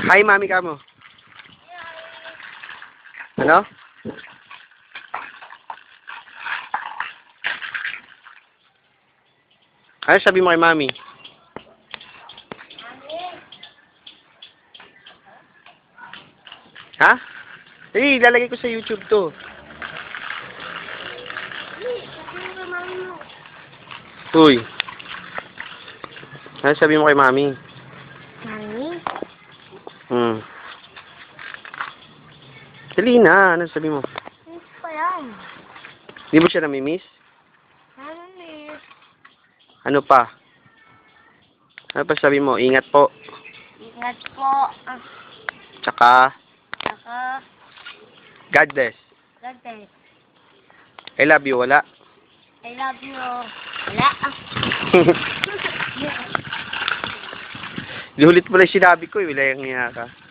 Hi, mami ka mo. Ano? Ano sabi mo kay mami? Ha? Eh, lalagay ko sa YouTube to. Uy. Ano sabi mo kay mami? Mami? Dali na. Ano sabi mo? Miss pa yan. Di mo siya namimiss? Ano, miss? Ano pa? Ano pa sabi mo? Ingat po. Ingat po. Tsaka, Saka, God bless. God bless. I love you. Wala. I love you. Wala. Di ulit mo lang sinabi ko eh. Wala yung niya ka.